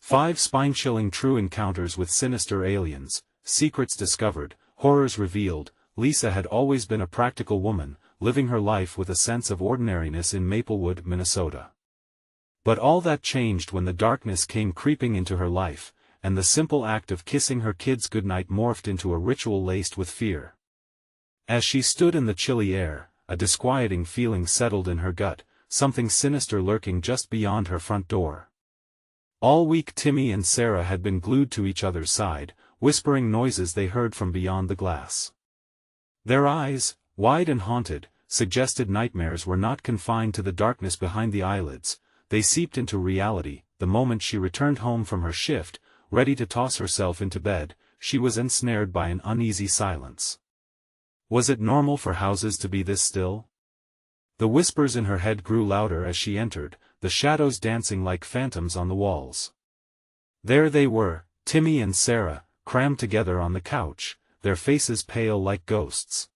5 spine-chilling true encounters with sinister aliens, secrets discovered, horrors revealed. Lisa had always been a practical woman, living her life with a sense of ordinariness in Maplewood, Minnesota. But all that changed when the darkness came creeping into her life, and the simple act of kissing her kids goodnight morphed into a ritual laced with fear. As she stood in the chilly air, a disquieting feeling settled in her gut, something sinister lurking just beyond her front door. All week Timmy and Sarah had been glued to each other's side, whispering noises they heard from beyond the glass. Their eyes, wide and haunted, suggested nightmares were not confined to the darkness behind the eyelids. They seeped into reality. The moment she returned home from her shift, ready to toss herself into bed, she was ensnared by an uneasy silence. Was it normal for houses to be this still? The whispers in her head grew louder as she entered, the shadows dancing like phantoms on the walls. There they were, Timmy and Sarah, crammed together on the couch, their faces pale like ghosts.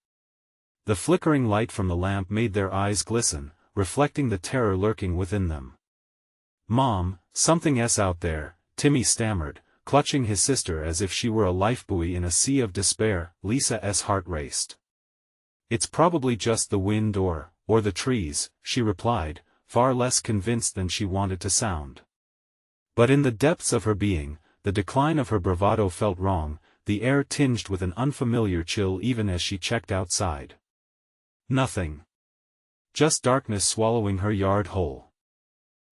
The flickering light from the lamp made their eyes glisten, reflecting the terror lurking within them. "Mom, something's out there," Timmy stammered, clutching his sister as if she were a lifebuoy in a sea of despair. Lisa's heart raced. "It's probably just the wind or the trees," she replied, far less convinced than she wanted to sound. But in the depths of her being, the decline of her bravado felt wrong, the air tinged with an unfamiliar chill even as she checked outside. Nothing. Just darkness swallowing her yard whole.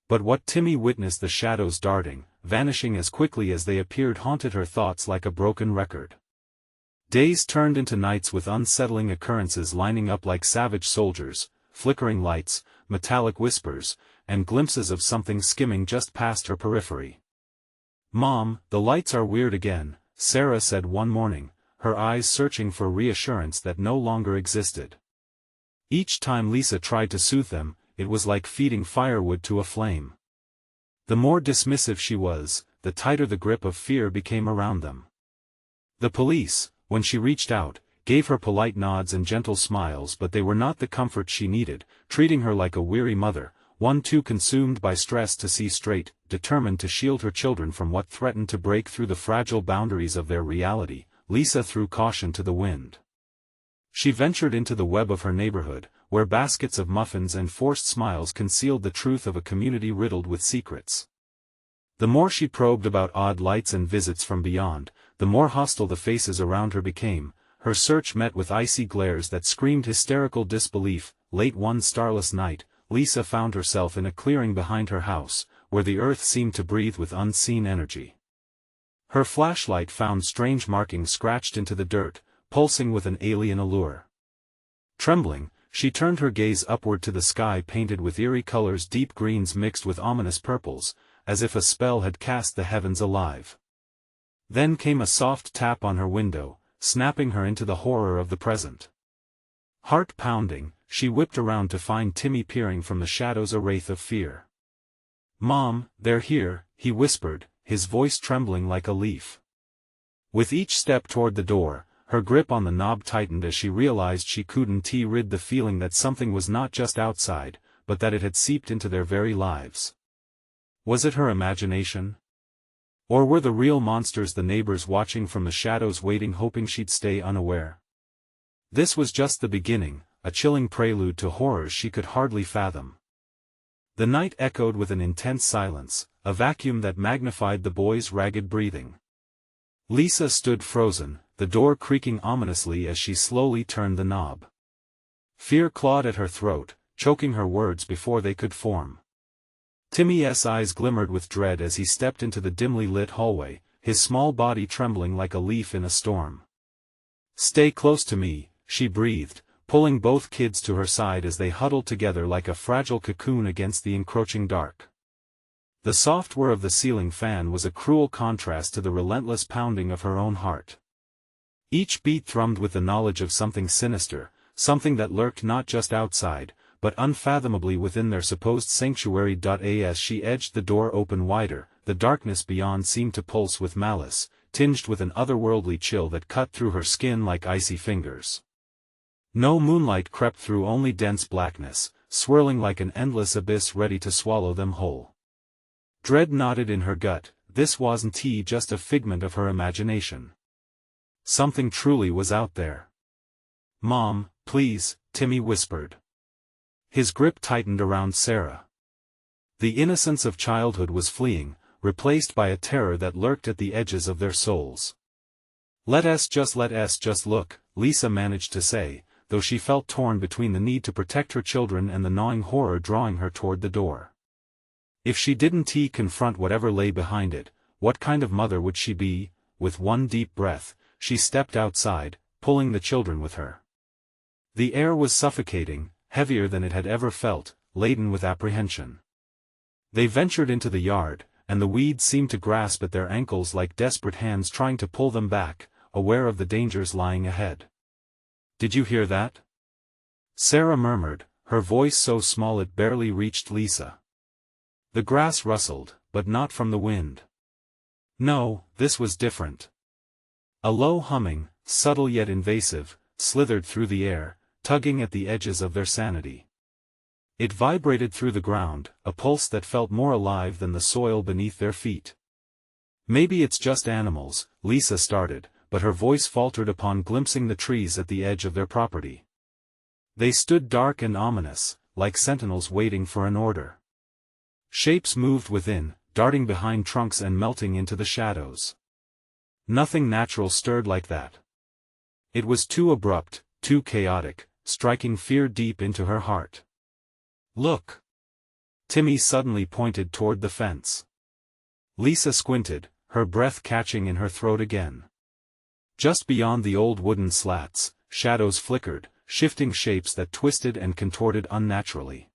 But what Timmy witnessed, the shadows darting, vanishing as quickly as they appeared, haunted her thoughts like a broken record. Days turned into nights with unsettling occurrences lining up like savage soldiers, flickering lights, metallic whispers, and glimpses of something skimming just past her periphery. "Mom, the lights are weird again," Sarah said one morning, her eyes searching for reassurance that no longer existed. Each time Lisa tried to soothe them, it was like feeding firewood to a flame. The more dismissive she was, the tighter the grip of fear became around them. The police, when she reached out, gave her polite nods and gentle smiles, but they were not the comfort she needed, treating her like a weary mother, one too consumed by stress to see straight, determined to shield her children from what threatened to break through the fragile boundaries of their reality. Lisa threw caution to the wind. She ventured into the web of her neighborhood, where baskets of muffins and forced smiles concealed the truth of a community riddled with secrets. The more she probed about odd lights and visits from beyond, the more hostile the faces around her became. Her search met with icy glares that screamed hysterical disbelief. Late one starless night, Lisa found herself in a clearing behind her house, where the earth seemed to breathe with unseen energy. Her flashlight found strange markings scratched into the dirt, pulsing with an alien allure. Trembling, she turned her gaze upward to the sky painted with eerie colors, deep greens mixed with ominous purples, as if a spell had cast the heavens alive. Then came a soft tap on her window, snapping her into the horror of the present. Heart pounding, she whipped around to find Timmy peering from the shadows, a wraith of fear. "Mom, they're here," he whispered, his voice trembling like a leaf. With each step toward the door, her grip on the knob tightened as she realized she couldn't rid the feeling that something was not just outside, but that it had seeped into their very lives. Was it her imagination? Or were the real monsters the neighbors watching from the shadows, waiting, hoping she'd stay unaware? This was just the beginning, a chilling prelude to horrors she could hardly fathom. The night echoed with an intense silence, a vacuum that magnified the boys' ragged breathing. Lisa stood frozen, the door creaking ominously as she slowly turned the knob. Fear clawed at her throat, choking her words before they could form. Timmy's eyes glimmered with dread as he stepped into the dimly lit hallway, his small body trembling like a leaf in a storm. "Stay close to me," she breathed, pulling both kids to her side as they huddled together like a fragile cocoon against the encroaching dark. The soft whir of the ceiling fan was a cruel contrast to the relentless pounding of her own heart. Each beat thrummed with the knowledge of something sinister, something that lurked not just outside, but unfathomably within their supposed sanctuary. As she edged the door open wider, the darkness beyond seemed to pulse with malice, tinged with an otherworldly chill that cut through her skin like icy fingers. No moonlight crept through, only dense blackness, swirling like an endless abyss ready to swallow them whole. Dread knotted in her gut, this wasn't just a figment of her imagination. Something truly was out there. "Mom, please," Timmy whispered. His grip tightened around Sarah. The innocence of childhood was fleeing, replaced by a terror that lurked at the edges of their souls. Let us just look," Lisa managed to say, though she felt torn between the need to protect her children and the gnawing horror drawing her toward the door. If she didn't confront whatever lay behind it, what kind of mother would she be? With one deep breath, she stepped outside, pulling the children with her. The air was suffocating, heavier than it had ever felt, laden with apprehension. They ventured into the yard, and the weeds seemed to grasp at their ankles like desperate hands trying to pull them back, aware of the dangers lying ahead. "Did you hear that?" Sarah murmured, her voice so small it barely reached Lisa. The grass rustled, but not from the wind. No, this was different. A low humming, subtle yet invasive, slithered through the air, tugging at the edges of their sanity. It vibrated through the ground, a pulse that felt more alive than the soil beneath their feet. "Maybe it's just animals," Lisa started, but her voice faltered upon glimpsing the trees at the edge of their property. They stood dark and ominous, like sentinels waiting for an order. Shapes moved within, darting behind trunks and melting into the shadows. Nothing natural stirred like that. It was too abrupt, too chaotic, striking fear deep into her heart. "Look!" Timmy suddenly pointed toward the fence. Lisa squinted, her breath catching in her throat again. Just beyond the old wooden slats, shadows flickered, shifting shapes that twisted and contorted unnaturally.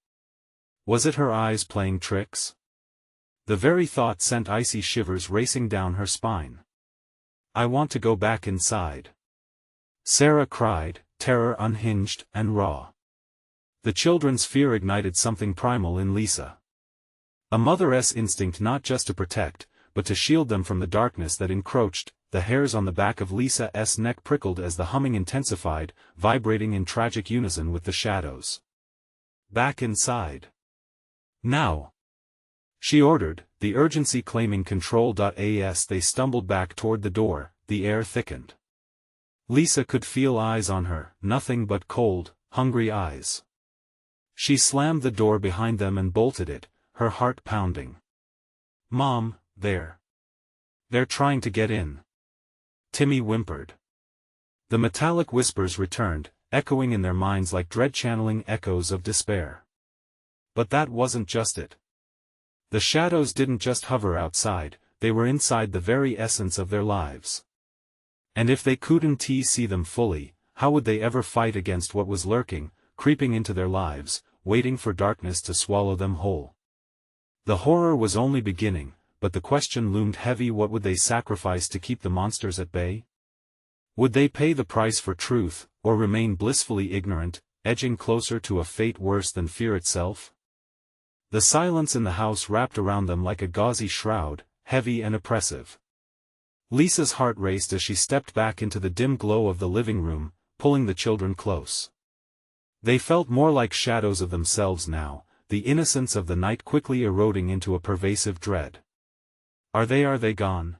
Was it her eyes playing tricks? The very thought sent icy shivers racing down her spine. "I want to go back inside," Sarah cried, terror unhinged and raw. The children's fear ignited something primal in Lisa. A mother's instinct not just to protect, but to shield them from the darkness that encroached. The hairs on the back of Lisa's neck prickled as the humming intensified, vibrating in tragic unison with the shadows. "Back inside. Now!" she ordered, the urgency claiming control. As they stumbled back toward the door, the air thickened. Lisa could feel eyes on her, nothing but cold, hungry eyes. She slammed the door behind them and bolted it, her heart pounding. "Mom, they're trying to get in," Timmy whimpered. The metallic whispers returned, echoing in their minds like dread-channeling echoes of despair. But that wasn't just it. The shadows didn't just hover outside, they were inside the very essence of their lives. And if they couldn't see them fully, how would they ever fight against what was lurking, creeping into their lives, waiting for darkness to swallow them whole? The horror was only beginning, but the question loomed heavy: what would they sacrifice to keep the monsters at bay? Would they pay the price for truth, or remain blissfully ignorant, edging closer to a fate worse than fear itself? The silence in the house wrapped around them like a gauzy shroud, heavy and oppressive. Lisa's heart raced as she stepped back into the dim glow of the living room, pulling the children close. They felt more like shadows of themselves now, the innocence of the night quickly eroding into a pervasive dread. Are they gone?"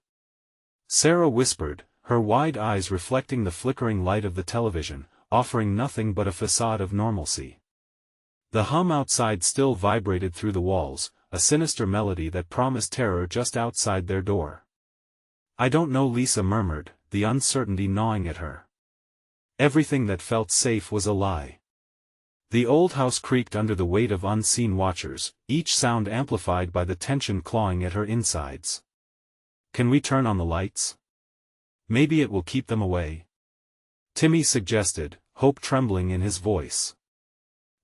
Sarah whispered, her wide eyes reflecting the flickering light of the television, offering nothing but a facade of normalcy. The hum outside still vibrated through the walls, a sinister melody that promised terror just outside their door. "I don't know," Lisa murmured, the uncertainty gnawing at her. Everything that felt safe was a lie. The old house creaked under the weight of unseen watchers, each sound amplified by the tension clawing at her insides. "Can we turn on the lights? Maybe it will keep them away," Timmy suggested, hope trembling in his voice.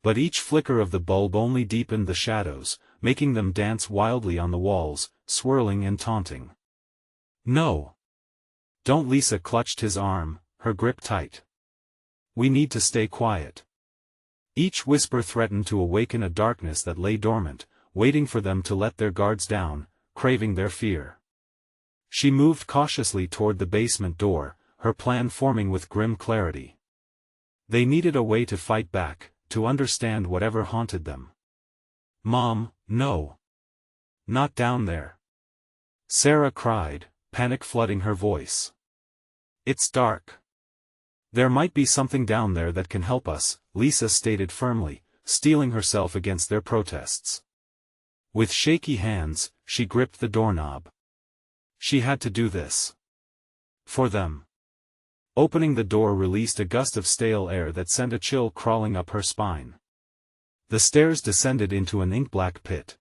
But each flicker of the bulb only deepened the shadows, making them dance wildly on the walls, swirling and taunting. "No. Don't!" Lisa clutched his arm, her grip tight. "We need to stay quiet." Each whisper threatened to awaken a darkness that lay dormant, waiting for them to let their guards down, craving their fear. She moved cautiously toward the basement door, her plan forming with grim clarity. They needed a way to fight back, to understand whatever haunted them. "Mom, no. Not down there." Sarah cried, panic flooding her voice. It's dark. There might be something down there that can help us, Lisa stated firmly, steeling herself against their protests. With shaky hands, she gripped the doorknob. She had to do this. For them. Opening the door released a gust of stale air that sent a chill crawling up her spine. The stairs descended into an ink-black pit.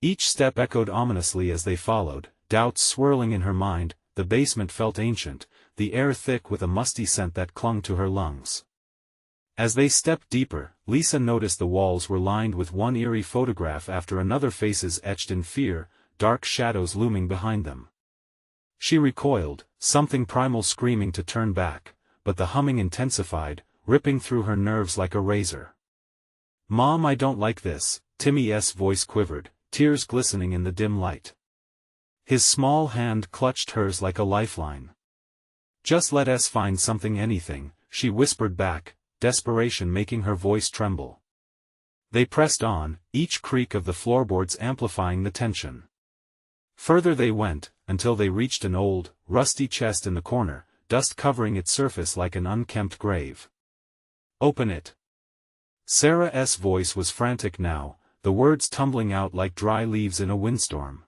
Each step echoed ominously as they followed, doubts swirling in her mind. The basement felt ancient, the air thick with a musty scent that clung to her lungs. As they stepped deeper, Lisa noticed the walls were lined with one eerie photograph after another, faces etched in fear, dark shadows looming behind them. She recoiled, something primal screaming to turn back, but the humming intensified, ripping through her nerves like a razor. "Mom, I don't like this," Timmy's voice quivered, tears glistening in the dim light. His small hand clutched hers like a lifeline. "Just let us find something, anything," she whispered back, desperation making her voice tremble. They pressed on, each creak of the floorboards amplifying the tension. Further they went, until they reached an old, rusty chest in the corner, dust covering its surface like an unkempt grave. "Open it." Sarah's voice was frantic now, the words tumbling out like dry leaves in a windstorm.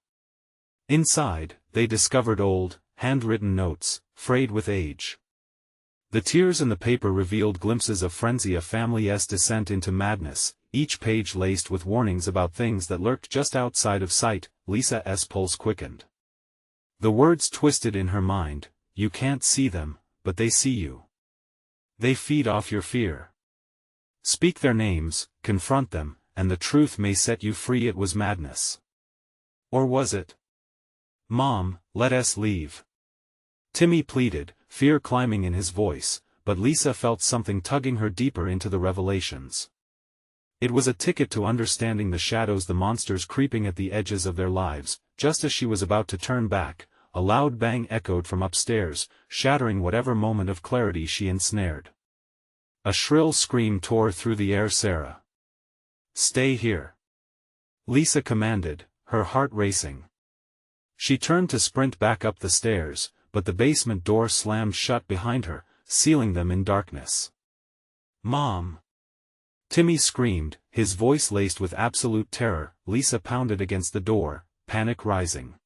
Inside, they discovered old, handwritten notes, frayed with age. The tears in the paper revealed glimpses of frenzy, a family's descent into madness, each page laced with warnings about things that lurked just outside of sight. Lisa's pulse quickened. The words twisted in her mind: "You can't see them, but they see you. They feed off your fear. Speak their names, confront them, and the truth may set you free." It was madness. Or was it? "Mom, let us leave," Timmy pleaded, fear climbing in his voice, but Lisa felt something tugging her deeper into the revelations. It was a ticket to understanding the shadows, the monsters creeping at the edges of their lives. Just as she was about to turn back, a loud bang echoed from upstairs, shattering whatever moment of clarity she ensnared. A shrill scream tore through the air. "Sarah! Stay here!" Lisa commanded, her heart racing. She turned to sprint back up the stairs, but the basement door slammed shut behind her, sealing them in darkness. "Mom!" Timmy screamed, his voice laced with absolute terror. Lisa pounded against the door, panic rising.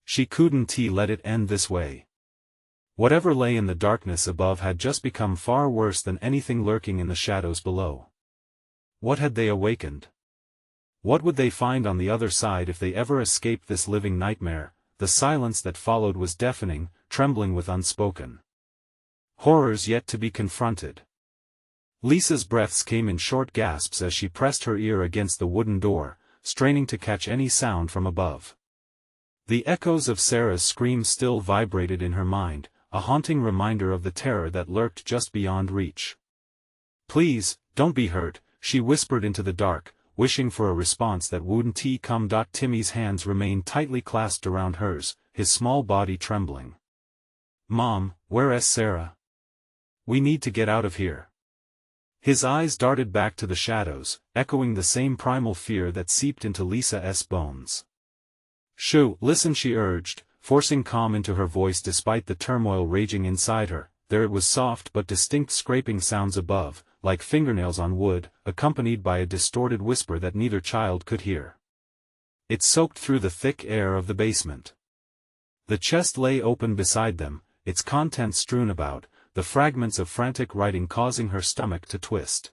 She couldn't let it end this way. Whatever lay in the darkness above had just become far worse than anything lurking in the shadows below. What had they awakened? What would they find on the other side if they ever escaped this living nightmare? The silence that followed was deafening, trembling with unspoken horrors yet to be confronted. Lisa's breaths came in short gasps as she pressed her ear against the wooden door, straining to catch any sound from above. The echoes of Sarah's scream still vibrated in her mind, a haunting reminder of the terror that lurked just beyond reach. "Please, don't be hurt," she whispered into the dark, wishing for a response that wouldn't come. Timmy's hands remained tightly clasped around hers, his small body trembling. "Mom, where's Sarah? We need to get out of here." His eyes darted back to the shadows, echoing the same primal fear that seeped into Lisa's bones. "Shoo, listen," she urged, forcing calm into her voice despite the turmoil raging inside her. There it was, soft but distinct scraping sounds above, like fingernails on wood, accompanied by a distorted whisper that neither child could hear. It soaked through the thick air of the basement. The chest lay open beside them, its contents strewn about, the fragments of frantic writing causing her stomach to twist.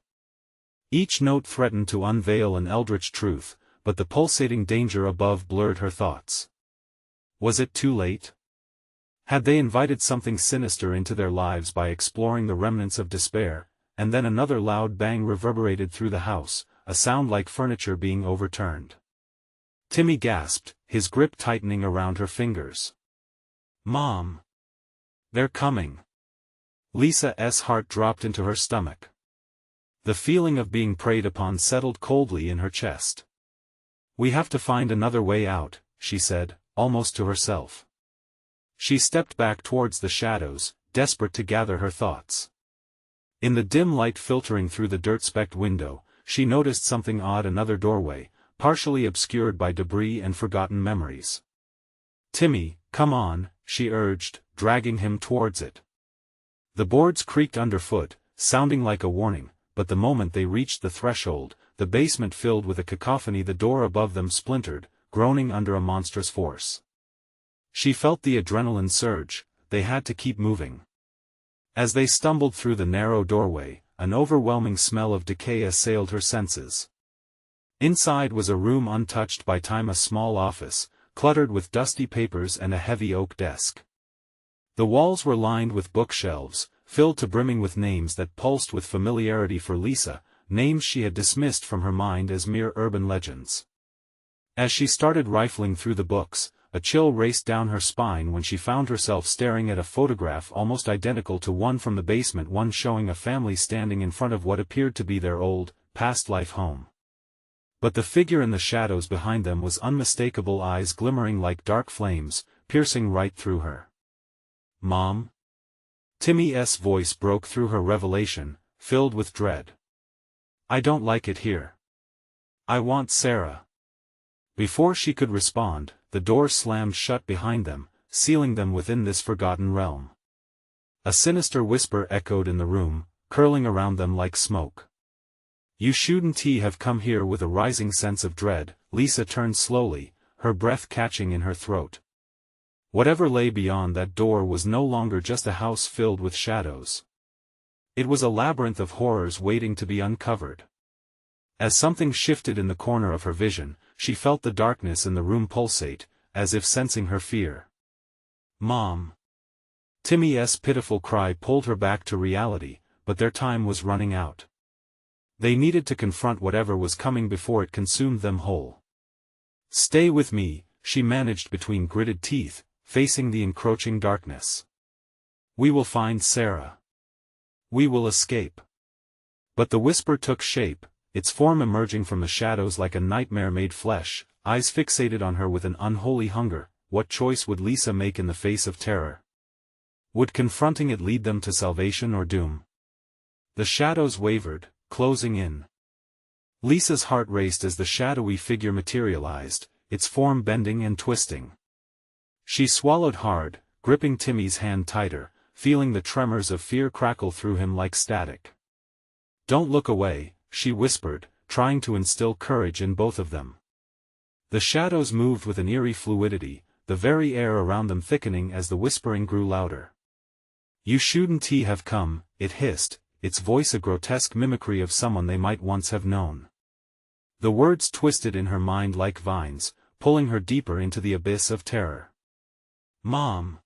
Each note threatened to unveil an eldritch truth, but the pulsating danger above blurred her thoughts. Was it too late? Had they invited something sinister into their lives by exploring the remnants of despair? And then another loud bang reverberated through the house, a sound like furniture being overturned. Timmy gasped, his grip tightening around her fingers. "Mom! They're coming!" Lisa's heart dropped into her stomach. The feeling of being preyed upon settled coldly in her chest. "We have to find another way out," she said, almost to herself. She stepped back towards the shadows, desperate to gather her thoughts. In the dim light filtering through the dirt-specked window, she noticed something odd: another doorway, partially obscured by debris and forgotten memories. "Timmy, come on," she urged, dragging him towards it. The boards creaked underfoot, sounding like a warning, but the moment they reached the threshold, the basement filled with a cacophony. The door above them splintered, groaning under a monstrous force. She felt the adrenaline surge. They had to keep moving. As they stumbled through the narrow doorway, an overwhelming smell of decay assailed her senses. Inside was a room untouched by time, a small office, cluttered with dusty papers and a heavy oak desk. The walls were lined with bookshelves, filled to brimming with names that pulsed with familiarity for Lisa, names she had dismissed from her mind as mere urban legends. As she started rifling through the books, a chill raced down her spine when she found herself staring at a photograph almost identical to one from the basement, one showing a family standing in front of what appeared to be their old, past-life home. But the figure in the shadows behind them was unmistakable, eyes glimmering like dark flames, piercing right through her. "Mom?" Timmy's voice broke through her revelation, filled with dread. "I don't like it here. I want Sarah." Before she could respond, the door slammed shut behind them, sealing them within this forgotten realm. A sinister whisper echoed in the room, curling around them like smoke. "You shouldn't have come here." With a rising sense of dread, Lisa turned slowly, her breath catching in her throat. Whatever lay beyond that door was no longer just a house filled with shadows. It was a labyrinth of horrors waiting to be uncovered. As something shifted in the corner of her vision, she felt the darkness in the room pulsate, as if sensing her fear. "Mom!" Timmy's pitiful cry pulled her back to reality, but their time was running out. They needed to confront whatever was coming before it consumed them whole. "Stay with me," she managed between gritted teeth, facing the encroaching darkness. "We will find Sarah. We will escape." But the whisper took shape, its form emerging from the shadows like a nightmare made flesh, eyes fixated on her with an unholy hunger. What choice would Lisa make in the face of terror? Would confronting it lead them to salvation or doom? The shadows wavered, closing in. Lisa's heart raced as the shadowy figure materialized, its form bending and twisting. She swallowed hard, gripping Timmy's hand tighter, feeling the tremors of fear crackle through him like static. "Don't look away," she whispered, trying to instill courage in both of them. The shadows moved with an eerie fluidity, the very air around them thickening as the whispering grew louder. "You shouldn't have come," it hissed, its voice a grotesque mimicry of someone they might once have known. The words twisted in her mind like vines, pulling her deeper into the abyss of terror. "Mom!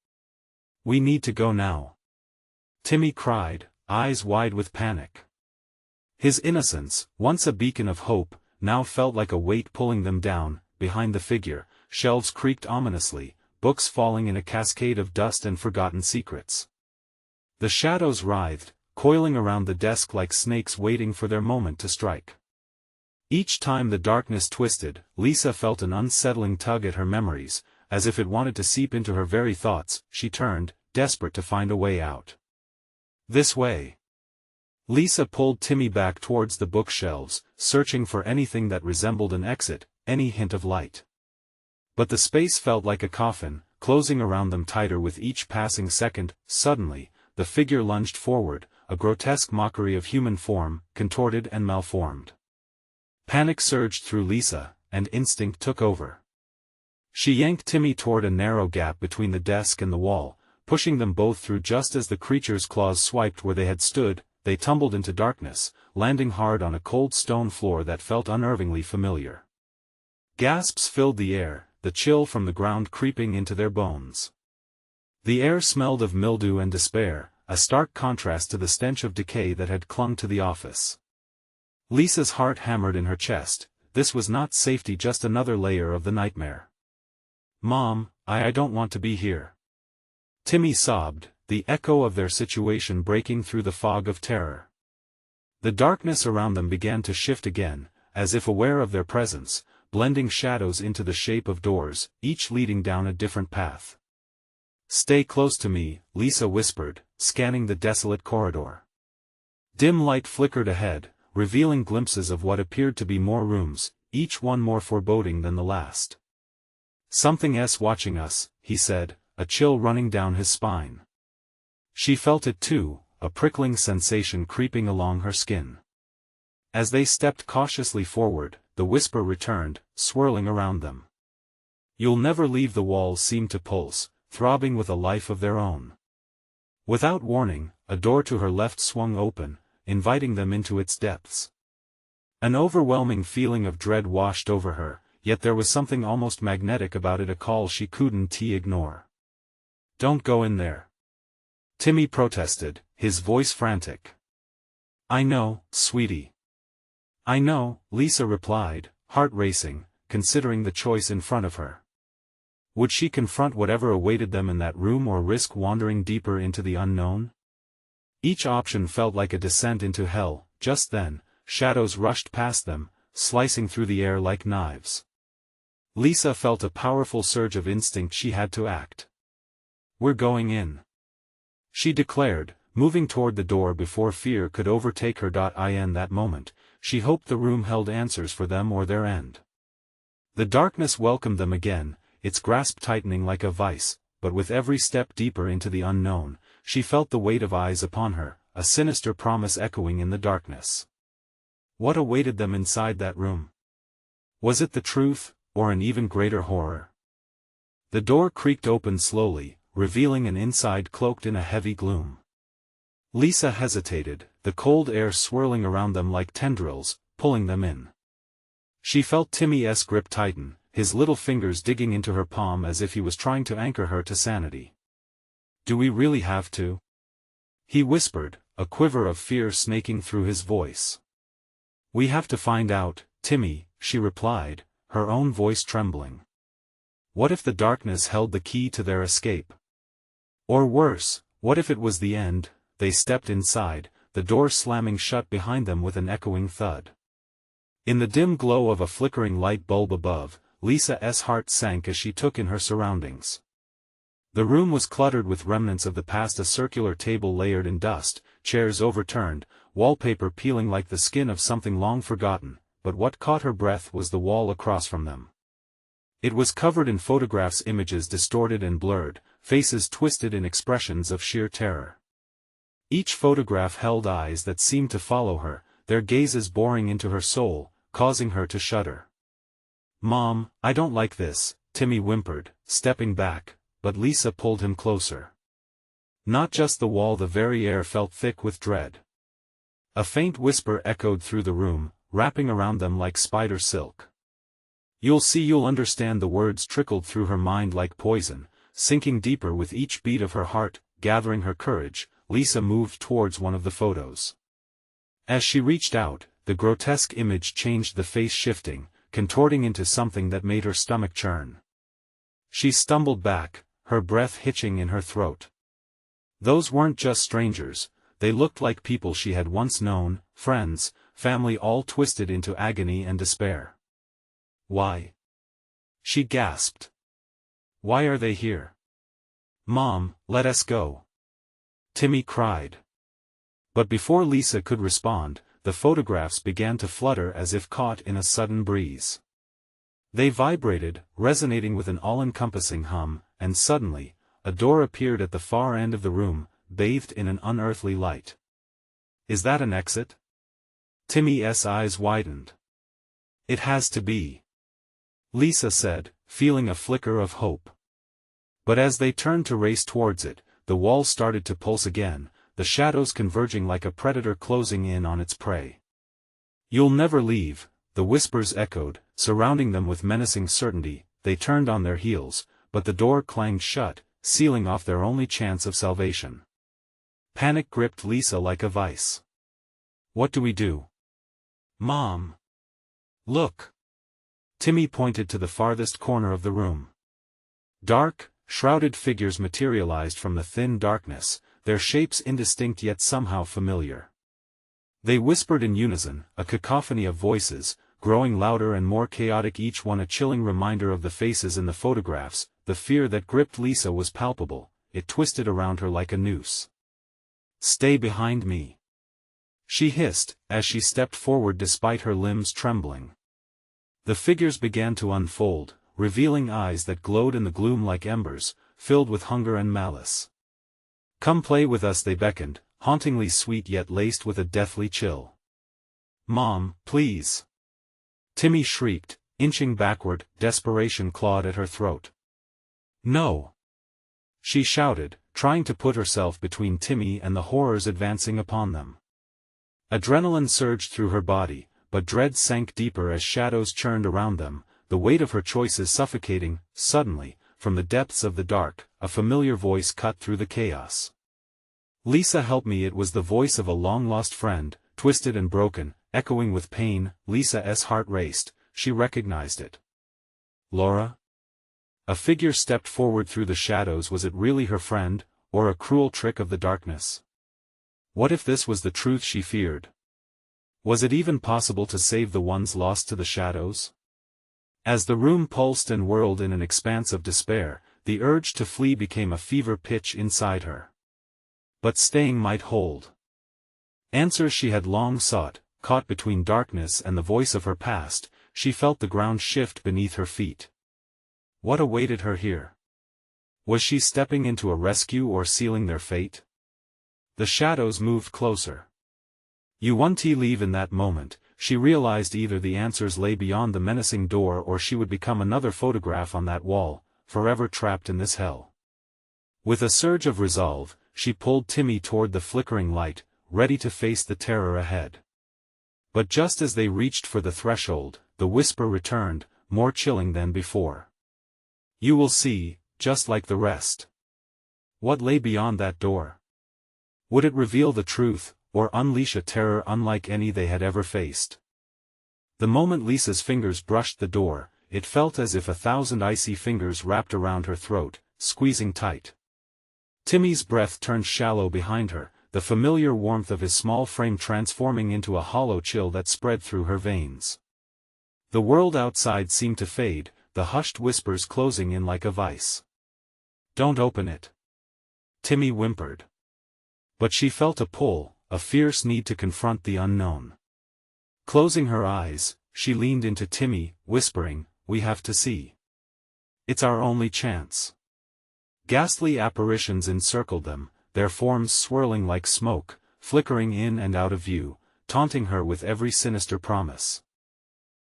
We need to go now," Timmy cried, eyes wide with panic. His innocence, once a beacon of hope, now felt like a weight pulling them down. Behind the figure, shelves creaked ominously, books falling in a cascade of dust and forgotten secrets. The shadows writhed, coiling around the desk like snakes waiting for their moment to strike. Each time the darkness twisted, Lisa felt an unsettling tug at her memories, as if it wanted to seep into her very thoughts. She turned, desperate to find a way out. "This way." Lisa pulled Timmy back towards the bookshelves, searching for anything that resembled an exit, any hint of light. But the space felt like a coffin, closing around them tighter with each passing second. Suddenly, the figure lunged forward, a grotesque mockery of human form, contorted and malformed. Panic surged through Lisa, and instinct took over. She yanked Timmy toward a narrow gap between the desk and the wall, pushing them both through just as the creature's claws swiped where they had stood. They tumbled into darkness, landing hard on a cold stone floor that felt unnervingly familiar. Gasps filled the air, the chill from the ground creeping into their bones. The air smelled of mildew and despair, a stark contrast to the stench of decay that had clung to the office. Lisa's heart hammered in her chest. This was not safety, just another layer of the nightmare. "Mom, I don't want to be here," Timmy sobbed, the echo of their situation breaking through the fog of terror. The darkness around them began to shift again, as if aware of their presence, blending shadows into the shape of doors, each leading down a different path. "Stay close to me," Lisa whispered, scanning the desolate corridor. Dim light flickered ahead, revealing glimpses of what appeared to be more rooms, each one more foreboding than the last. Something's watching us, he said, a chill running down his spine. She felt it too, a prickling sensation creeping along her skin. As they stepped cautiously forward, the whisper returned, swirling around them. You'll never leave. The walls seemed to pulse, throbbing with a life of their own. Without warning, a door to her left swung open, inviting them into its depths. An overwhelming feeling of dread washed over her, yet there was something almost magnetic about it, a call she couldn't ignore. Don't go in there, Timmy protested, his voice frantic. I know, sweetie. I know, Lisa replied, heart racing, considering the choice in front of her. Would she confront whatever awaited them in that room or risk wandering deeper into the unknown? Each option felt like a descent into hell. Just then, shadows rushed past them, slicing through the air like knives. Lisa felt a powerful surge of instinct. She had to act. We're going in, she declared, moving toward the door before fear could overtake her. In that moment, she hoped the room held answers for them or their end. The darkness welcomed them again, its grasp tightening like a vice, but with every step deeper into the unknown, she felt the weight of eyes upon her, a sinister promise echoing in the darkness. What awaited them inside that room? Was it the truth, or an even greater horror? The door creaked open slowly, revealing an inside cloaked in a heavy gloom. Lisa hesitated, the cold air swirling around them like tendrils, pulling them in. She felt Timmy's grip tighten, his little fingers digging into her palm as if he was trying to anchor her to sanity. Do we really have to? He whispered, a quiver of fear snaking through his voice. We have to find out, Timmy, she replied, her own voice trembling. What if the darkness held the key to their escape? Or worse, what if it was the end? They stepped inside, the door slamming shut behind them with an echoing thud. In the dim glow of a flickering light bulb above, Lisa's heart sank as she took in her surroundings. The room was cluttered with remnants of the past, a circular table layered in dust, chairs overturned, wallpaper peeling like the skin of something long forgotten, but what caught her breath was the wall across from them. It was covered in photographs, images distorted and blurred, faces twisted in expressions of sheer terror. Each photograph held eyes that seemed to follow her, their gazes boring into her soul, causing her to shudder. Mom, I don't like this, Timmy whimpered, stepping back, but Lisa pulled him closer. Not just the wall, the very air felt thick with dread. A faint whisper echoed through the room, wrapping around them like spider silk. You'll see, you'll understand. The words trickled through her mind like poison, sinking deeper with each beat of her heart. Gathering her courage, Lisa moved towards one of the photos. As she reached out, the grotesque image changed, the face shifting, contorting into something that made her stomach churn. She stumbled back, her breath hitching in her throat. Those weren't just strangers, they looked like people she had once known, friends, family, all twisted into agony and despair. Why? She gasped. Why are they here? Mom, let us go, Timmy cried. But before Lisa could respond, the photographs began to flutter as if caught in a sudden breeze. They vibrated, resonating with an all-encompassing hum, and suddenly, a door appeared at the far end of the room, bathed in an unearthly light. Is that an exit? Timmy's eyes widened. It has to be, Lisa said, feeling a flicker of hope. But as they turned to race towards it, the wall started to pulse again, the shadows converging like a predator closing in on its prey. You'll never leave, the whispers echoed, surrounding them with menacing certainty. They turned on their heels, but the door clanged shut, sealing off their only chance of salvation. Panic gripped Lisa like a vice. What do we do? Mom! Look! Timmy pointed to the farthest corner of the room. Dark, shrouded figures materialized from the thin darkness, their shapes indistinct yet somehow familiar. They whispered in unison, a cacophony of voices, growing louder and more chaotic, each one a chilling reminder of the faces in the photographs. The fear that gripped Lisa was palpable, it twisted around her like a noose. Stay behind me, she hissed, as she stepped forward despite her limbs trembling. The figures began to unfold, revealing eyes that glowed in the gloom like embers, filled with hunger and malice. "Come play with us," they beckoned, hauntingly sweet yet laced with a deathly chill. "Mom, please!" Timmy shrieked, inching backward, desperation clawed at her throat. "No!" she shouted, trying to put herself between Timmy and the horrors advancing upon them. Adrenaline surged through her body, but dread sank deeper as shadows churned around them, the weight of her choices suffocating. Suddenly, from the depths of the dark, a familiar voice cut through the chaos. "Lisa, help me!" It was the voice of a long-lost friend, twisted and broken, echoing with pain. Lisa's heart raced. She recognized it. Laura? A figure stepped forward through the shadows. Was it really her friend, or a cruel trick of the darkness? What if this was the truth she feared? Was it even possible to save the ones lost to the shadows? As the room pulsed and whirled in an expanse of despair, the urge to flee became a fever pitch inside her. But staying might hold answers she had long sought. Caught between darkness and the voice of her past, she felt the ground shift beneath her feet. What awaited her here? Was she stepping into a rescue or sealing their fate? The shadows moved closer. You won't leave. In that moment, she realized either the answers lay beyond the menacing door or she would become another photograph on that wall, forever trapped in this hell. With a surge of resolve, she pulled Timmy toward the flickering light, ready to face the terror ahead. But just as they reached for the threshold, the whisper returned, more chilling than before. "You will see, just like the rest." What lay beyond that door? Would it reveal the truth, or unleash a terror unlike any they had ever faced? The moment Lisa's fingers brushed the door, it felt as if 1,000 icy fingers wrapped around her throat, squeezing tight. Timmy's breath turned shallow behind her, the familiar warmth of his small frame transforming into a hollow chill that spread through her veins. The world outside seemed to fade, the hushed whispers closing in like a vice. "Don't open it," Timmy whimpered. But she felt a pull, a fierce need to confront the unknown. Closing her eyes, she leaned into Timmy, whispering, "We have to see. It's our only chance." Ghastly apparitions encircled them, their forms swirling like smoke, flickering in and out of view, taunting her with every sinister promise.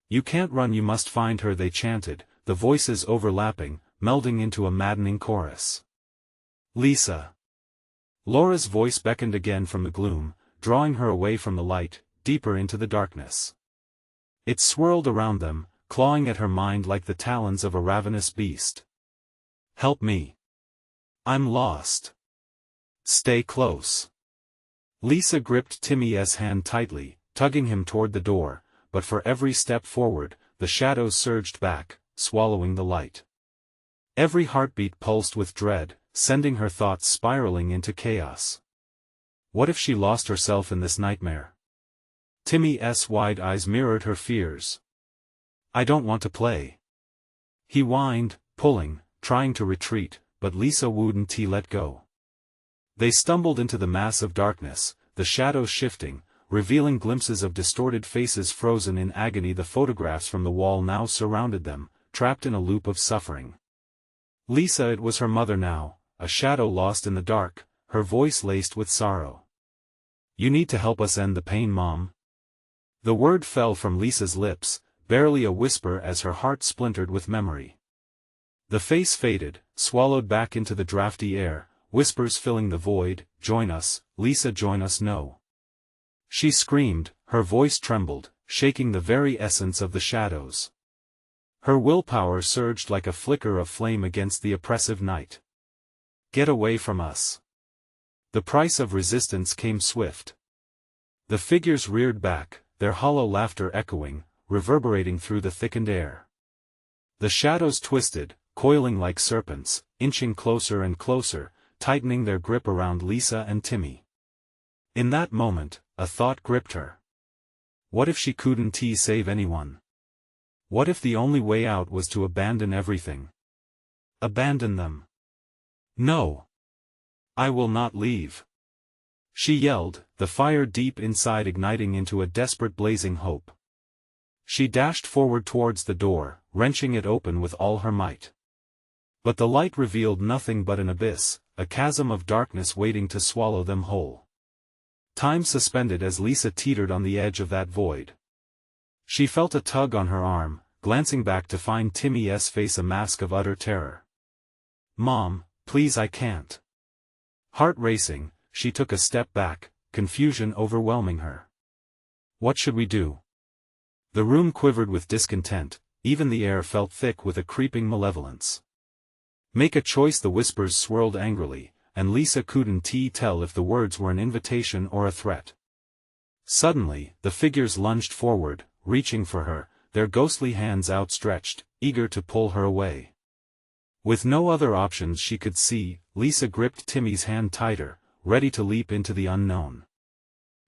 "You can't run, you must find her," they chanted, the voices overlapping, melding into a maddening chorus. "Lisa!" Laura's voice beckoned again from the gloom, drawing her away from the light, deeper into the darkness. It swirled around them, clawing at her mind like the talons of a ravenous beast. "Help me. I'm lost. Stay close." Lisa gripped Timmy's hand tightly, tugging him toward the door, but for every step forward, the shadows surged back, swallowing the light. Every heartbeat pulsed with dread, sending her thoughts spiraling into chaos. What if she lost herself in this nightmare? Timmy's wide eyes mirrored her fears. "I don't want to play," he whined, pulling, trying to retreat, but Lisa wouldn't let go. They stumbled into the mass of darkness, the shadows shifting, revealing glimpses of distorted faces frozen in agony. The photographs from the wall now surrounded them, trapped in a loop of suffering. Lisa, it was her mother now, a shadow lost in the dark, her voice laced with sorrow. "You need to help us end the pain, Mom." The word fell from Lisa's lips, barely a whisper as her heart splintered with memory. The face faded, swallowed back into the drafty air, whispers filling the void. "Join us, Lisa, join us." "No." She screamed, her voice trembled, shaking the very essence of the shadows. Her willpower surged like a flicker of flame against the oppressive night. "Get away from us." The price of resistance came swift. The figures reared back, their hollow laughter echoing, reverberating through the thickened air. The shadows twisted, coiling like serpents, inching closer and closer, tightening their grip around Lisa and Timmy. In that moment, a thought gripped her. What if she couldn't save anyone? What if the only way out was to abandon everything? Abandon them? "No. I will not leave," she yelled, the fire deep inside igniting into a desperate blazing hope. She dashed forward towards the door, wrenching it open with all her might. But the light revealed nothing but an abyss, a chasm of darkness waiting to swallow them whole. Time suspended as Lisa teetered on the edge of that void. She felt a tug on her arm, glancing back to find Timmy's face a mask of utter terror. "Mom, please, I can't." Heart racing, she took a step back, confusion overwhelming her. "What should we do?" The room quivered with discontent, even the air felt thick with a creeping malevolence. "Make a choice," the whispers swirled angrily, and Lisa couldn't tell if the words were an invitation or a threat. Suddenly, the figures lunged forward, reaching for her, their ghostly hands outstretched, eager to pull her away. With no other options she could see, Lisa gripped Timmy's hand tighter, ready to leap into the unknown.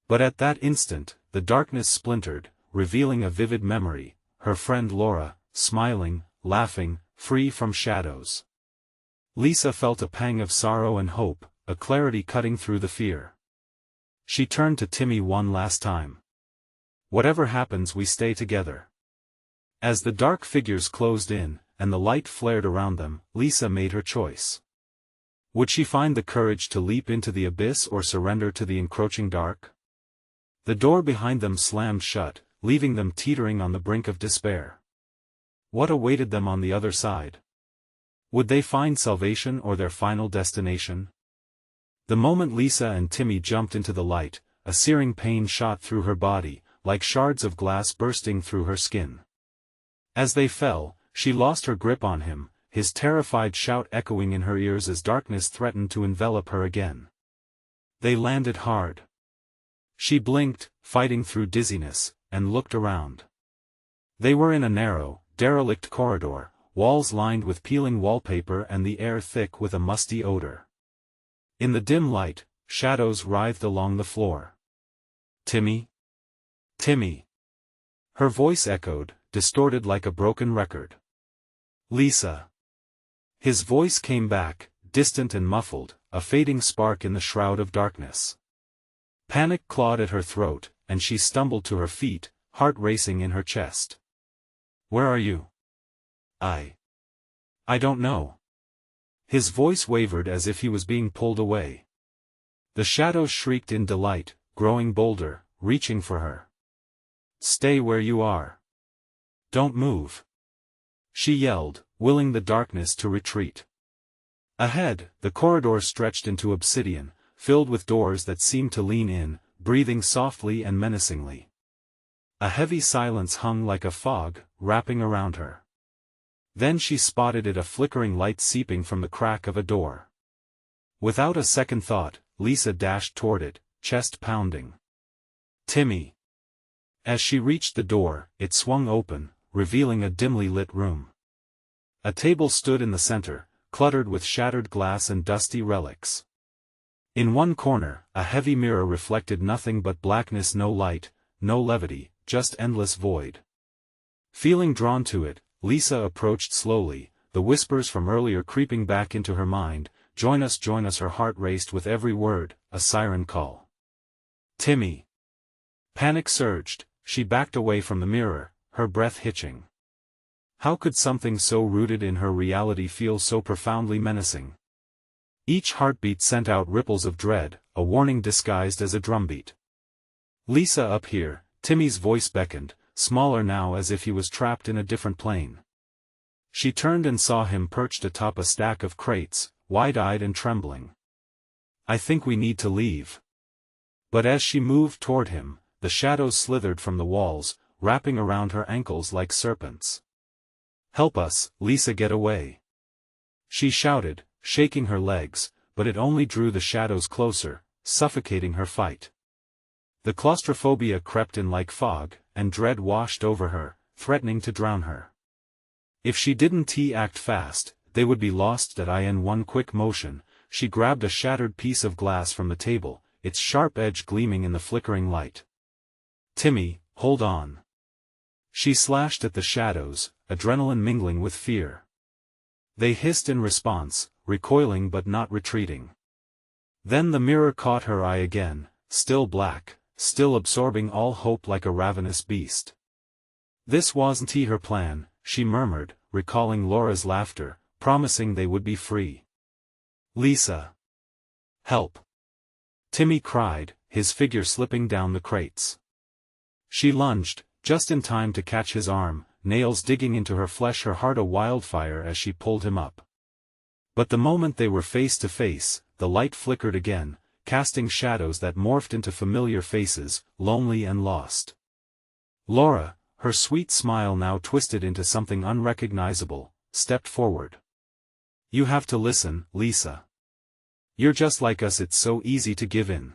But at that instant, the darkness splintered, revealing a vivid memory, her friend Laura, smiling, laughing, free from shadows. Lisa felt a pang of sorrow and hope, a clarity cutting through the fear. She turned to Timmy one last time. "Whatever happens, we stay together." As the dark figures closed in, and the light flared around them, Lisa made her choice. Would she find the courage to leap into the abyss or surrender to the encroaching dark? The door behind them slammed shut, leaving them teetering on the brink of despair. What awaited them on the other side? Would they find salvation or their final destination? The moment Lisa and Timmy jumped into the light, a searing pain shot through her body, like shards of glass bursting through her skin. As they fell, she lost her grip on him, his terrified shout echoing in her ears as darkness threatened to envelop her again. They landed hard. She blinked, fighting through dizziness, and looked around. They were in a narrow, derelict corridor, walls lined with peeling wallpaper and the air thick with a musty odor. In the dim light, shadows writhed along the floor. "Timmy? Timmy!" Her voice echoed, distorted like a broken record. "Lisa!" His voice came back, distant and muffled, a fading spark in the shroud of darkness. Panic clawed at her throat, and she stumbled to her feet, heart racing in her chest. "Where are you?" I don't know." His voice wavered as if he was being pulled away. The shadows shrieked in delight, growing bolder, reaching for her. "Stay where you are. Don't move," she yelled, willing the darkness to retreat. Ahead, the corridor stretched into obsidian, filled with doors that seemed to lean in, breathing softly and menacingly. A heavy silence hung like a fog, wrapping around her. Then she spotted it, a flickering light seeping from the crack of a door. Without a second thought, Lisa dashed toward it, chest pounding. "Timmy!" As she reached the door, it swung open, revealing a dimly lit room. A table stood in the center, cluttered with shattered glass and dusty relics. In one corner, a heavy mirror reflected nothing but blackness, no light, no levity, just endless void. Feeling drawn to it, Lisa approached slowly, the whispers from earlier creeping back into her mind. Join us, join us." Her heart raced with every word, a siren call. "Timmy!" Panic surged, she backed away from the mirror, her breath hitching. How could something so rooted in her reality feel so profoundly menacing? Each heartbeat sent out ripples of dread, a warning disguised as a drumbeat. "Lisa, up here," Timmy's voice beckoned, smaller now as if he was trapped in a different plane. She turned and saw him perched atop a stack of crates, wide-eyed and trembling. "I think we need to leave." But as she moved toward him, the shadows slithered from the walls, wrapping around her ankles like serpents. "Help us, Lisa, get away!" she shouted, shaking her legs, but it only drew the shadows closer, suffocating her fight. The claustrophobia crept in like fog, and dread washed over her, threatening to drown her. If she didn't act fast, they would be lost. In one quick motion, she grabbed a shattered piece of glass from the table, its sharp edge gleaming in the flickering light. "Timmy, hold on." She slashed at the shadows, adrenaline mingling with fear. They hissed in response, recoiling but not retreating. Then the mirror caught her eye again, still black, still absorbing all hope like a ravenous beast. This wasn't her plan, she murmured, recalling Laura's laughter, promising they would be free. Lisa! Help! Timmy cried, his figure slipping down the crates. She lunged, just in time to catch his arm, nails digging into her flesh, her heart a wildfire as she pulled him up. But the moment they were face to face, the light flickered again, casting shadows that morphed into familiar faces, lonely and lost. Laura, her sweet smile now twisted into something unrecognizable, stepped forward. You have to listen, Lisa. You're just like us, it's so easy to give in.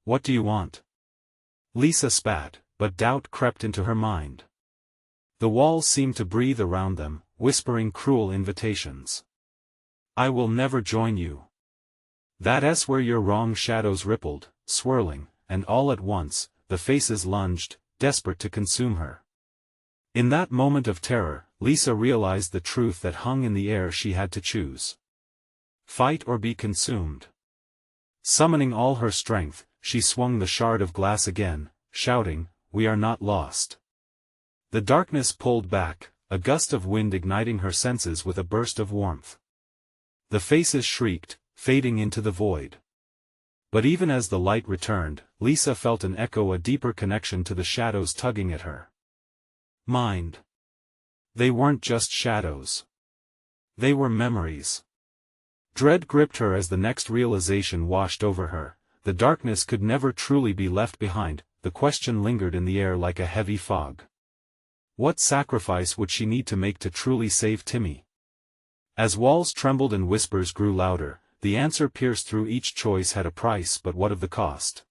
What do you want? Lisa spat, but doubt crept into her mind. The walls seemed to breathe around them, whispering cruel invitations. I will never join you. That's where you're wrong. Shadows rippled, swirling, and all at once, the faces lunged, desperate to consume her. In that moment of terror, Lisa realized the truth that hung in the air. She had to choose. Fight or be consumed. Summoning all her strength, she swung the shard of glass again, shouting, "We are not lost." The darkness pulled back, a gust of wind igniting her senses with a burst of warmth. The faces shrieked, fading into the void. But even as the light returned, Lisa felt an echo, a deeper connection to the shadows tugging at her mind. They weren't just shadows. They were memories. Dread gripped her as the next realization washed over her. The darkness could never truly be left behind. The question lingered in the air like a heavy fog. What sacrifice would she need to make to truly save Timmy? As walls trembled and whispers grew louder, the answer pierced through. Each choice had a price, but what of the cost?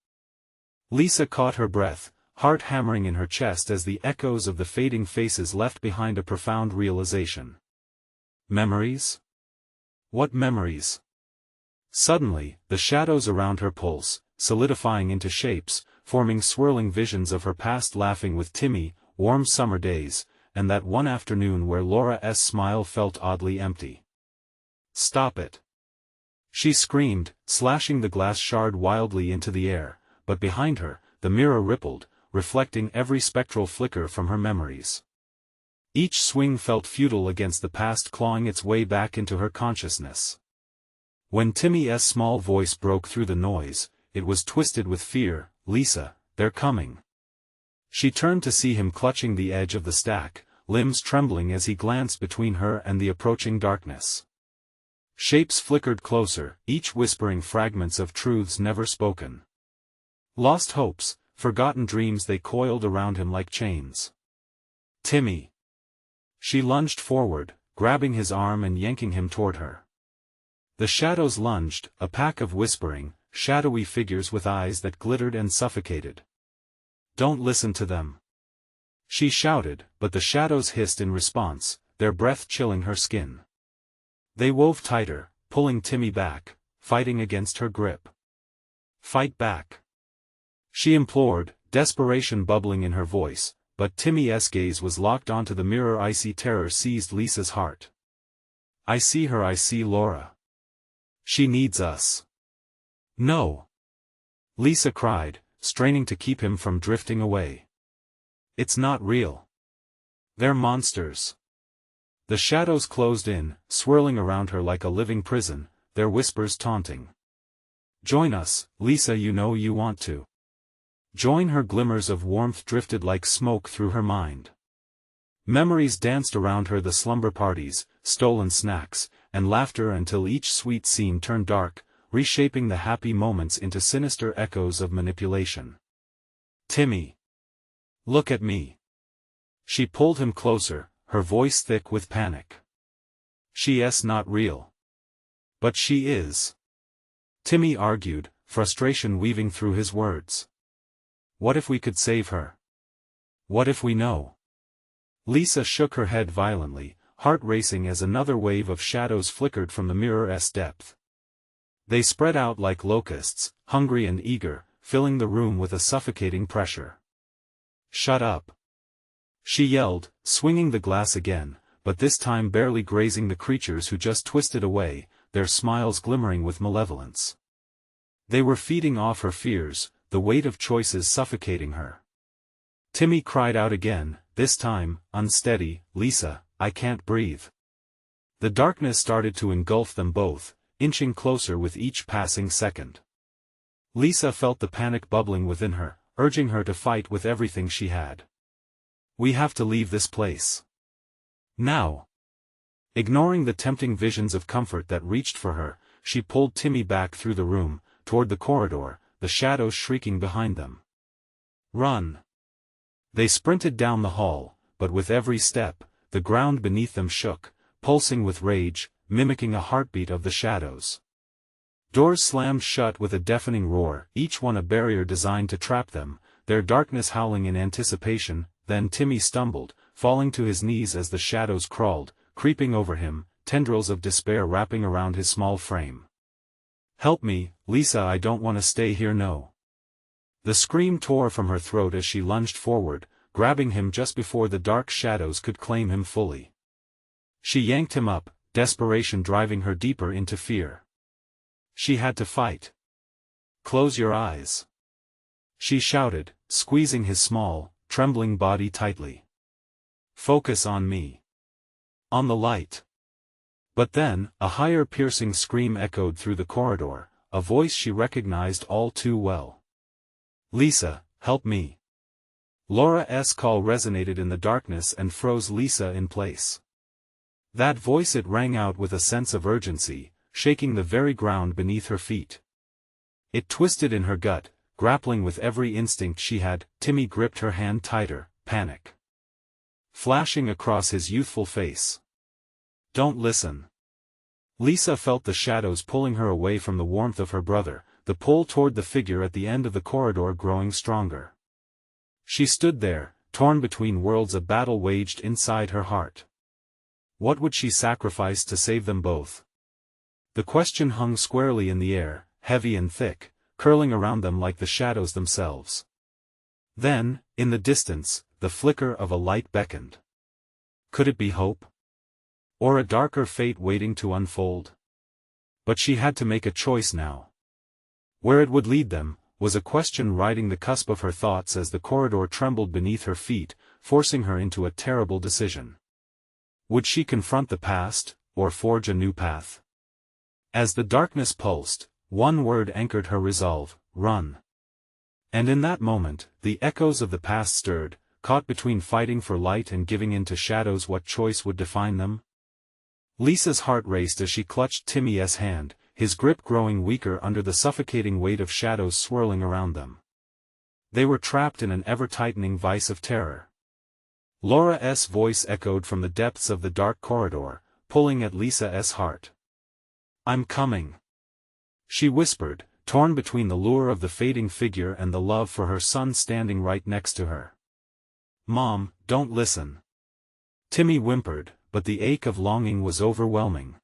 Lisa caught her breath, heart hammering in her chest as the echoes of the fading faces left behind a profound realization. Memories? What memories? Suddenly, the shadows around her pulsed, solidifying into shapes, forming swirling visions of her past, laughing with Timmy, warm summer days, and that one afternoon where Laura's smile felt oddly empty. Stop it! She screamed, slashing the glass shard wildly into the air, but behind her, the mirror rippled, reflecting every spectral flicker from her memories. Each swing felt futile against the past, clawing its way back into her consciousness. When Timmy's small voice broke through the noise, it was twisted with fear. Lisa, they're coming. She turned to see him clutching the edge of the stack, limbs trembling as he glanced between her and the approaching darkness. Shapes flickered closer, each whispering fragments of truths never spoken. Lost hopes, forgotten dreams, they coiled around him like chains. Timmy! She lunged forward, grabbing his arm and yanking him toward her. The shadows lunged, a pack of whispering, shadowy figures with eyes that glittered and suffocated. Don't listen to them! She shouted, but the shadows hissed in response, their breath chilling her skin. They wove tighter, pulling Timmy back, fighting against her grip. Fight back! She implored, desperation bubbling in her voice, but Timmy's gaze was locked onto the mirror. Icy terror seized Lisa's heart. I see her, I see Laura. She needs us. No! Lisa cried, straining to keep him from drifting away. It's not real. They're monsters. The shadows closed in, swirling around her like a living prison, their whispers taunting. Join us, Lisa, you know you want to. Join her. Glimmers of warmth drifted like smoke through her mind. Memories danced around her, the slumber parties, stolen snacks, and laughter, until each sweet scene turned dark, reshaping the happy moments into sinister echoes of manipulation. Timmy! Look at me! She pulled him closer, her voice thick with panic. She's not real. But she is. Timmy argued, frustration weaving through his words. What if we could save her? What if we know? Lisa shook her head violently, heart racing as another wave of shadows flickered from the mirror's depth. They spread out like locusts, hungry and eager, filling the room with a suffocating pressure. Shut up! She yelled, swinging the glass again, but this time barely grazing the creatures who just twisted away, their smiles glimmering with malevolence. They were feeding off her fears, the weight of choices suffocating her. Timmy cried out again, this time, unsteady. "Lisa, I can't breathe." The darkness started to engulf them both, inching closer with each passing second. Lisa felt the panic bubbling within her, urging her to fight with everything she had. "We have to leave this place now." Ignoring the tempting visions of comfort that reached for her, she pulled Timmy back through the room, toward the corridor, the shadows shrieking behind them. "Run!" They sprinted down the hall, but with every step, the ground beneath them shook, pulsing with rage, mimicking a heartbeat of the shadows. Doors slammed shut with a deafening roar, each one a barrier designed to trap them, their darkness howling in anticipation. Then Timmy stumbled, falling to his knees as the shadows crawled, creeping over him, tendrils of despair wrapping around his small frame. "Help me, Lisa, I don't want to stay here, no." The scream tore from her throat as she lunged forward, grabbing him just before the dark shadows could claim him fully. She yanked him up, desperation driving her deeper into fear. She had to fight. "Close your eyes," she shouted, squeezing his small, trembling body tightly. "Focus on me. On the light." But then, a higher piercing scream echoed through the corridor, a voice she recognized all too well. "Lisa, help me." Laura's call resonated in the darkness and froze Lisa in place. That voice, it rang out with a sense of urgency, shaking the very ground beneath her feet. It twisted in her gut, grappling with every instinct she had. Timmy gripped her hand tighter, panic flashing across his youthful face. "Don't listen." Lisa felt the shadows pulling her away from the warmth of her brother, the pull toward the figure at the end of the corridor growing stronger. She stood there, torn between worlds, a battle waged inside her heart. What would she sacrifice to save them both? The question hung squarely in the air, heavy and thick, curling around them like the shadows themselves. Then, in the distance, the flicker of a light beckoned. Could it be hope? Or a darker fate waiting to unfold? But she had to make a choice now. Where it would lead them, was a question riding the cusp of her thoughts as the corridor trembled beneath her feet, forcing her into a terrible decision. Would she confront the past, or forge a new path? As the darkness pulsed, one word anchored her resolve: run. And in that moment, the echoes of the past stirred, caught between fighting for light and giving in to shadows. What choice would define them? Lisa's heart raced as she clutched Timmy's hand, his grip growing weaker under the suffocating weight of shadows swirling around them. They were trapped in an ever-tightening vice of terror. Laura's voice echoed from the depths of the dark corridor, pulling at Lisa's heart. "I'm coming," she whispered, torn between the lure of the fading figure and the love for her son standing right next to her. "Mom, don't listen." Timmy whimpered, but the ache of longing was overwhelming.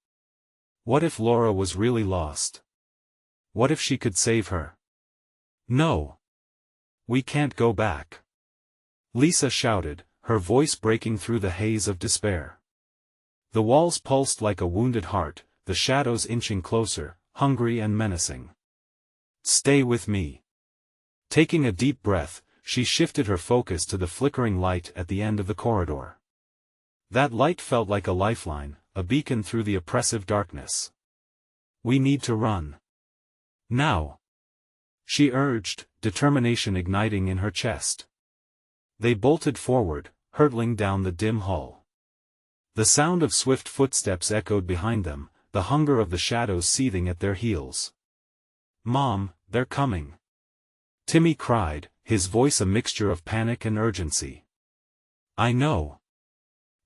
What if Laura was really lost? What if she could save her? "No. We can't go back," Lisa shouted, her voice breaking through the haze of despair. The walls pulsed like a wounded heart, the shadows inching closer, hungry and menacing. "Stay with me." Taking a deep breath, she shifted her focus to the flickering light at the end of the corridor. That light felt like a lifeline, a beacon through the oppressive darkness. "We need to run. Now," she urged, determination igniting in her chest. They bolted forward, hurtling down the dim hall. The sound of swift footsteps echoed behind them, the hunger of the shadows seething at their heels. "Mom, they're coming," Timmy cried, his voice a mixture of panic and urgency. "I know.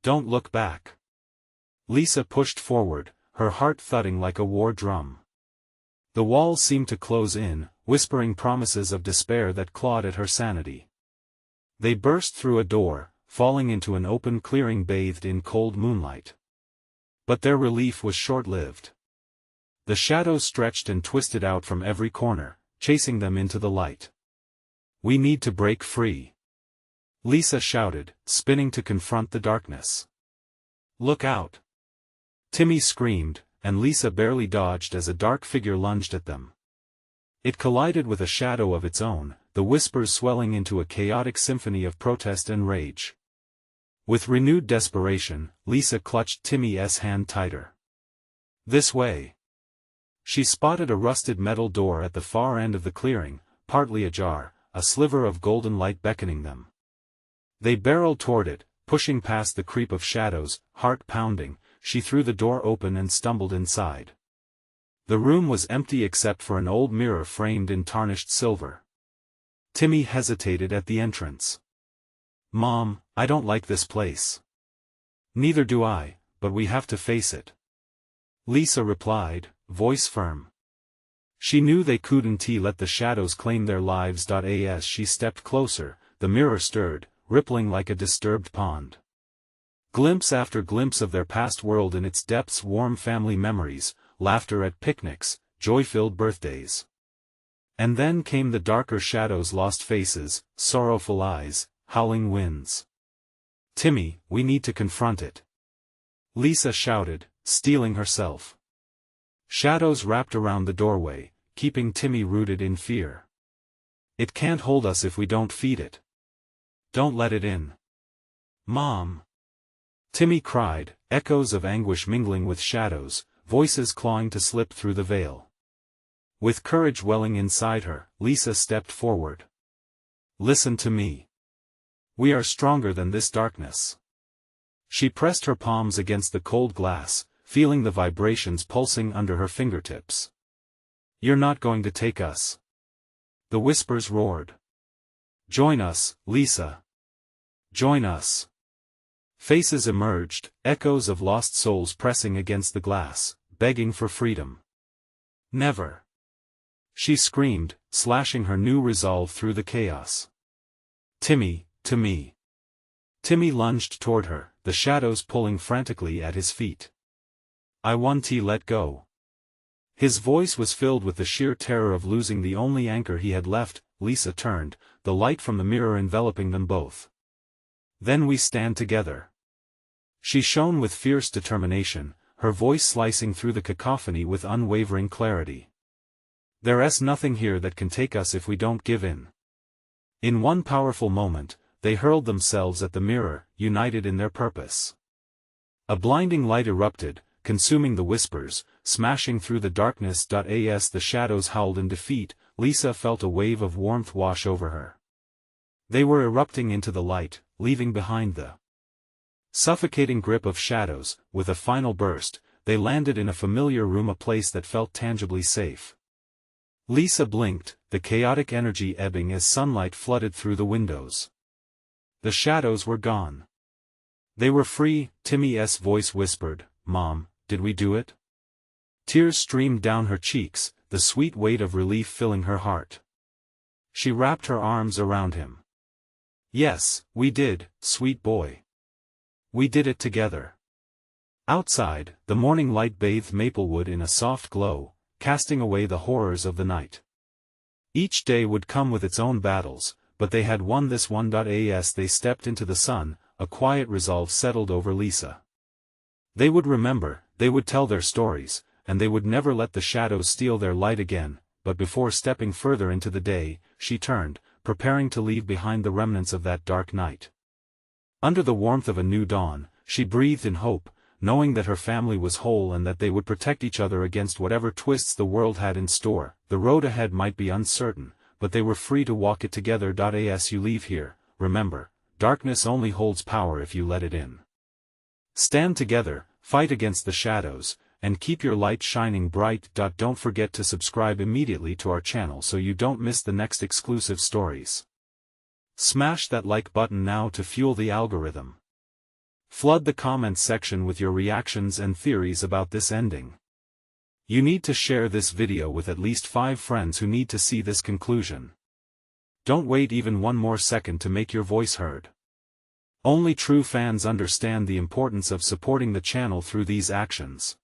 Don't look back." Lisa pushed forward, her heart thudding like a war drum. The walls seemed to close in, whispering promises of despair that clawed at her sanity. They burst through a door, falling into an open clearing bathed in cold moonlight. But their relief was short-lived. The shadows stretched and twisted out from every corner, chasing them into the light. "We need to break free," Lisa shouted, spinning to confront the darkness. "Look out!" Timmy screamed, and Lisa barely dodged as a dark figure lunged at them. It collided with a shadow of its own, the whispers swelling into a chaotic symphony of protest and rage. With renewed desperation, Lisa clutched Timmy's hand tighter. This way. She spotted a rusted metal door at the far end of the clearing, partly ajar, a sliver of golden light beckoning them. They barreled toward it, pushing past the creep of shadows, heart pounding. She threw the door open and stumbled inside. The room was empty except for an old mirror framed in tarnished silver. Timmy hesitated at the entrance. "Mom, I don't like this place." "Neither do I, but we have to face it," Lisa replied, voice firm. She knew they couldn't let the shadows claim their lives. As she stepped closer, the mirror stirred, rippling like a disturbed pond. Glimpse after glimpse of their past world in its depths, warm family memories, laughter at picnics, joy-filled birthdays. And then came the darker shadows, lost faces, sorrowful eyes, howling winds. "Timmy, we need to confront it," Lisa shouted, steeling herself. Shadows wrapped around the doorway, keeping Timmy rooted in fear. "It can't hold us if we don't feed it. Don't let it in." "Mom!" Timmy cried, echoes of anguish mingling with shadows, voices clawing to slip through the veil. With courage welling inside her, Lisa stepped forward. "Listen to me. We are stronger than this darkness." She pressed her palms against the cold glass, feeling the vibrations pulsing under her fingertips. "You're not going to take us." The whispers roared. "Join us, Lisa. Join us." Faces emerged, echoes of lost souls pressing against the glass, begging for freedom. "Never!" she screamed, slashing her new resolve through the chaos. "Timmy, to me." Timmy lunged toward her, the shadows pulling frantically at his feet. "I want to let go." His voice was filled with the sheer terror of losing the only anchor he had left. Lisa turned, the light from the mirror enveloping them both. "Then we stand together." She shone with fierce determination, her voice slicing through the cacophony with unwavering clarity. "There's nothing here that can take us if we don't give in." In one powerful moment, they hurled themselves at the mirror, united in their purpose. A blinding light erupted, consuming the whispers, smashing through the darkness. As the shadows howled in defeat, Lisa felt a wave of warmth wash over her. They were erupting into the light, leaving behind the suffocating grip of shadows. With a final burst, they landed in a familiar room, a place that felt tangibly safe. Lisa blinked, the chaotic energy ebbing as sunlight flooded through the windows. The shadows were gone. They were free. Timmy's voice whispered, "Mom, did we do it?" Tears streamed down her cheeks, the sweet weight of relief filling her heart. She wrapped her arms around him. "Yes, we did, sweet boy. We did it together." Outside, the morning light bathed Maplewood in a soft glow, casting away the horrors of the night. Each day would come with its own battles, but they had won this one. As they stepped into the sun, a quiet resolve settled over Lisa. They would remember, they would tell their stories, and they would never let the shadows steal their light again. But before stepping further into the day, she turned, preparing to leave behind the remnants of that dark night. Under the warmth of a new dawn, she breathed in hope, knowing that her family was whole and that they would protect each other against whatever twists the world had in store. The road ahead might be uncertain, but they were free to walk it together. As you leave here, remember, darkness only holds power if you let it in. Stand together, fight against the shadows, and keep your light shining bright. Don't forget to subscribe immediately to our channel so you don't miss the next exclusive stories. Smash that like button now to fuel the algorithm. Flood the comments section with your reactions and theories about this ending. You need to share this video with at least 5 friends who need to see this conclusion. Don't wait even one more second to make your voice heard. Only true fans understand the importance of supporting the channel through these actions.